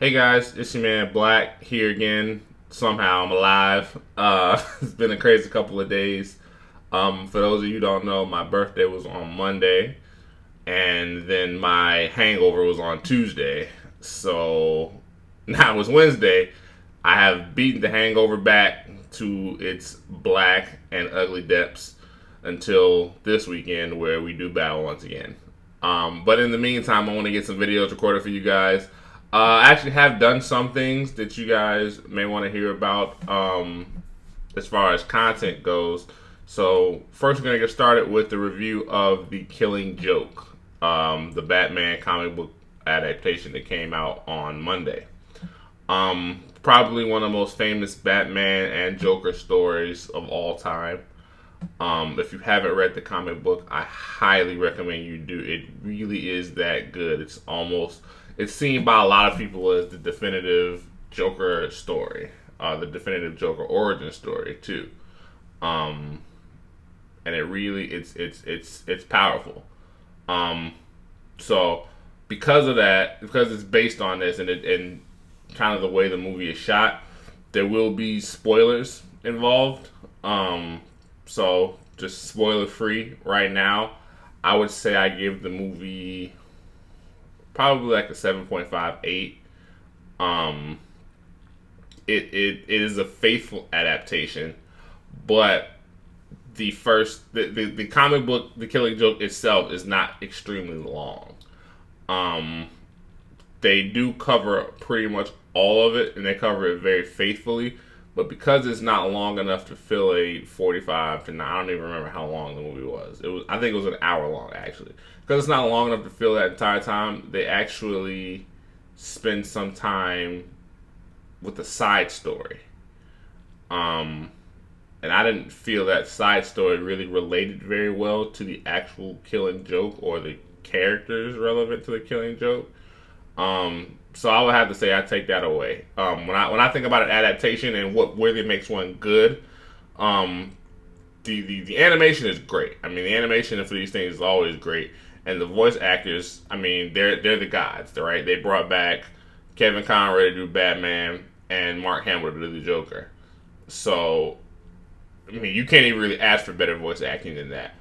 Hey guys, it's your man Black here again. Somehow I'm alive. It's been a crazy couple of days. For those of you who don't know, my birthday was on Monday, and then my hangover was on Tuesday. So now it's Wednesday. I have beaten the hangover back to its black and ugly depths until this weekend where we do battle once again. But in the meantime, I want to get some videos recorded for you guys. I actually have done some things that you guys may want to hear about as far as content goes. So first, we're going to get started with the review of The Killing Joke, the Batman comic book adaptation that came out on Monday. Probably one of the most famous Batman and Joker stories of all time. If you haven't read the comic book, I highly recommend you do. It really is that good. It's seen by a lot of people as the definitive Joker story, the definitive Joker origin story too. And it really it's powerful. So because of that, because it's based on this and kind of the way the movie is shot, there will be spoilers involved. So just spoiler free right now. I would say I give the movie probably like a 7.58. It is a faithful adaptation, but the comic book, The Killing Joke itself, is not extremely long. They do cover pretty much all of it, and they cover it very faithfully. But because it's not long enough to fill a 45 to 9, I don't even remember how long the movie was. I think it was an hour long actually. Because it's not long enough to fill that entire time, they actually spend some time with the side story. And I didn't feel that side story really related very well to the actual Killing Joke or the characters relevant to the Killing Joke. So I would have to say I take that away. When I think about an adaptation and what really makes one good, the animation is great. I mean, the animation for these things is always great, and the voice actors, I mean, they're the gods, right? They brought back Kevin Conroy to do Batman and Mark Hamill to do the Joker. So, I mean, you can't even really ask for better voice acting than that.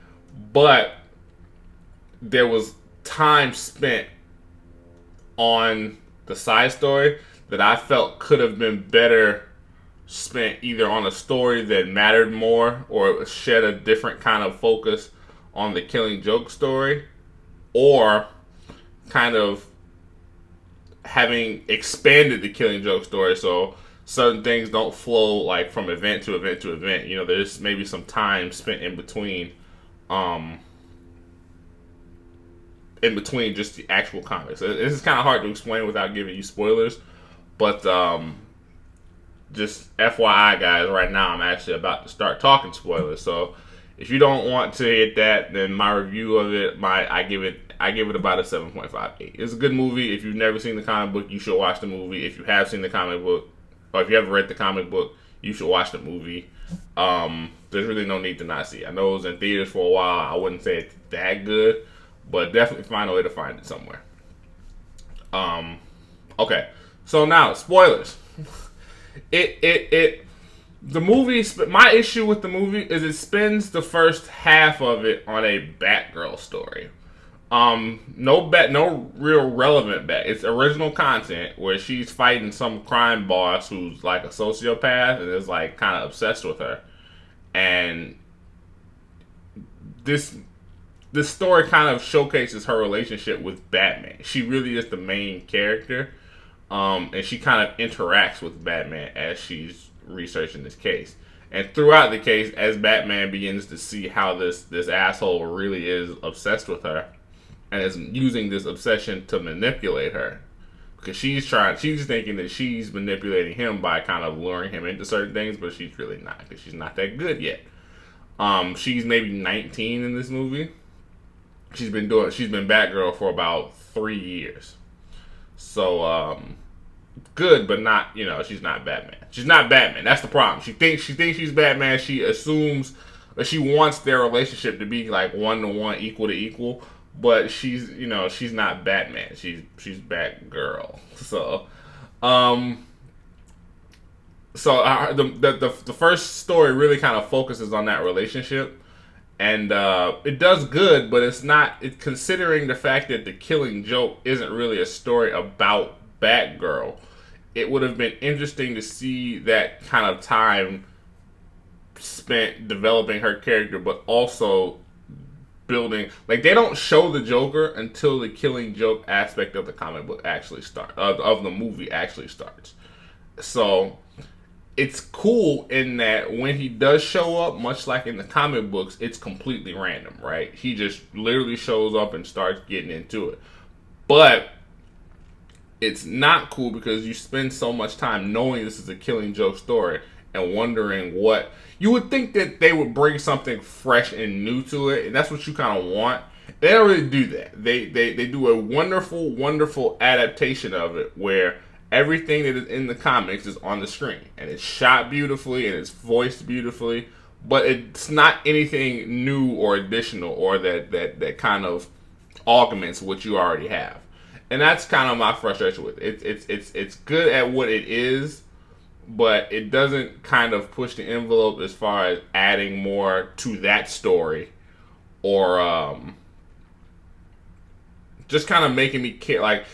But there was time spent on the side story that I felt could have been better spent either on a story that mattered more or shed a different kind of focus on the Killing Joke story, or kind of having expanded the Killing Joke story so certain things don't flow like from event to event to event. You know, there's maybe some time spent in between just the actual comics. This is kind of hard to explain without giving you spoilers, but just FYI, guys, right now I'm actually about to start talking spoilers. So if you don't want to hit that, then my review of it, I give it about a 7.58. It's a good movie. If you've never seen the comic book, you should watch the movie. If you have seen the comic book, or if you haven't read the comic book, you should watch the movie. There's really no need to not see it. I know it was in theaters for a while. I wouldn't say it's that good, but definitely find a way to find it somewhere. Okay, so now spoilers. The movie. My issue with the movie is it spends the first half of it on a Batgirl story. No real relevant Bat. It's original content where she's fighting some crime boss who's like a sociopath and is like kind of obsessed with her, and this story kind of showcases her relationship with Batman. She really is the main character, and she kind of interacts with Batman as she's researching this case. And throughout the case, as Batman begins to see how this asshole really is obsessed with her, and is using this obsession to manipulate her, because she's thinking that she's manipulating him by kind of luring him into certain things, but she's really not, because she's not that good yet. She's maybe 19 in this movie. She's been Batgirl for about 3 years. So, good, but not, she's not Batman. She's not Batman. That's the problem. She thinks she's Batman. She assumes that she wants their relationship to be like 1-to-1, equal to equal. But she's not Batman. She's Batgirl. So, Um, so the first story really kind of focuses on that relationship, and it does good, but it's not. It, considering the fact that the Killing Joke isn't really a story about Batgirl, it would have been interesting to see that kind of time spent developing her character, but also building. Like, they don't show the Joker until the Killing Joke aspect of the comic book actually starts, of the movie actually starts. So it's cool in that when he does show up, much like in the comic books, it's completely random, right? He just literally shows up and starts getting into it. But it's not cool because you spend so much time knowing this is a Killing Joke story and wondering what you would think that they would bring something fresh and new to it, and that's what you kind of want. They don't really do that. They do a wonderful adaptation of it where everything that is in the comics is on the screen, and it's shot beautifully and it's voiced beautifully, but it's not anything new or additional or that kind of augments what you already have. And that's kind of my frustration with it. It's good at what it is, but it doesn't kind of push the envelope as far as adding more to that story, or just kind of making me care. Like,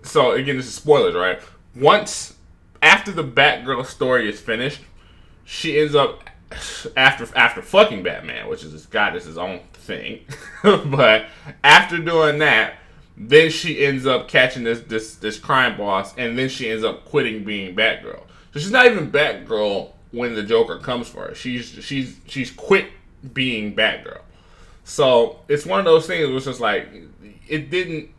so again, this is spoilers, right? Once after the Batgirl story is finished, she ends up after fucking Batman, which is his own thing. But after doing that, then she ends up catching this crime boss, and then she ends up quitting being Batgirl. So she's not even Batgirl when the Joker comes for her. She's quit being Batgirl. So it's one of those things where it's just like it didn't.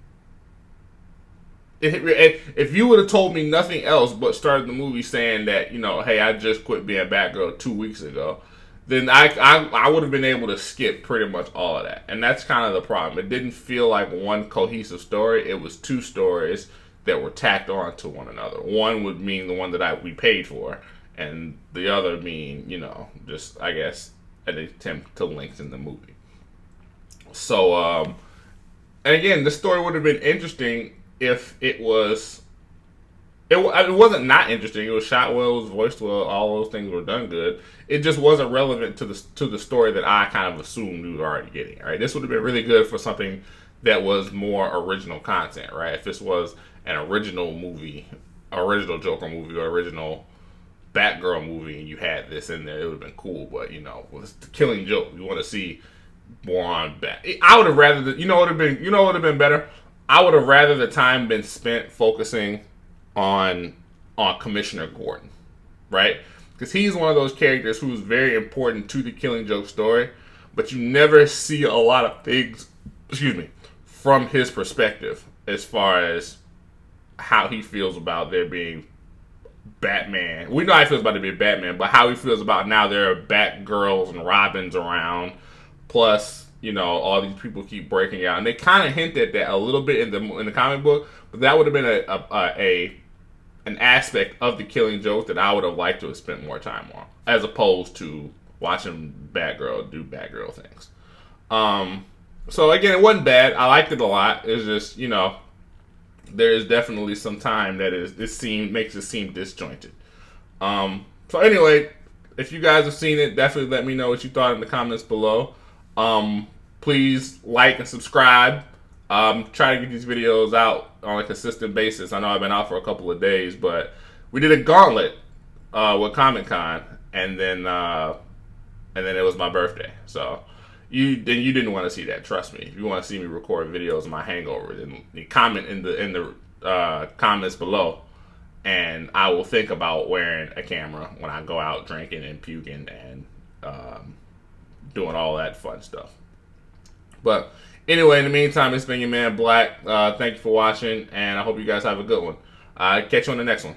If you would have told me nothing else but started the movie saying that, hey, I just quit being Batgirl 2 weeks ago, then I would have been able to skip pretty much all of that. And that's kind of the problem. It didn't feel like one cohesive story. It was two stories that were tacked on to one another. One would mean the one that we paid for, and the other mean, just, I guess, an attempt to lengthen the movie. So, and again, the story would have been interesting if it was. It wasn't not interesting. It was shot well, it was voiced well, all those things were done good. It just wasn't relevant to the story that I kind of assumed we were already getting. Right, this would have been really good for something that was more original content. Right, if this was an original movie, original Joker movie, or original Batgirl movie, and you had this in there, it would have been cool. But with the Killing Joke, you want to see more on Bat. I would have rather what would have been better. I would have rather the time been spent focusing on Commissioner Gordon, right? Because he's one of those characters who's very important to the Killing Joke story, but you never see a lot of things, from his perspective as far as how he feels about there being Batman. We know how he feels about there being Batman, but how he feels about now there are Batgirls and Robins around, plus all these people keep breaking out, and they kind of hint at that a little bit in the comic book, but that would have been an aspect of the Killing Joke that I would have liked to have spent more time on, as opposed to watching Batgirl do Batgirl things. So again, it wasn't bad. I liked it a lot. It's just there is definitely some time that makes it seem disjointed. So anyway, if you guys have seen it, definitely let me know what you thought in the comments below. Please like and subscribe. Try to get these videos out on a consistent basis. I know I've been out for a couple of days, but we did a gauntlet with Comic-Con, and then it was my birthday. So you didn't want to see that. Trust me. If you want to see me record videos of my hangover, then you comment in the comments below, and I will think about wearing a camera when I go out drinking and puking and doing all that fun stuff. But anyway, in the meantime, it's been your man Black. Thank you for watching, and I hope you guys have a good one. Catch you on the next one.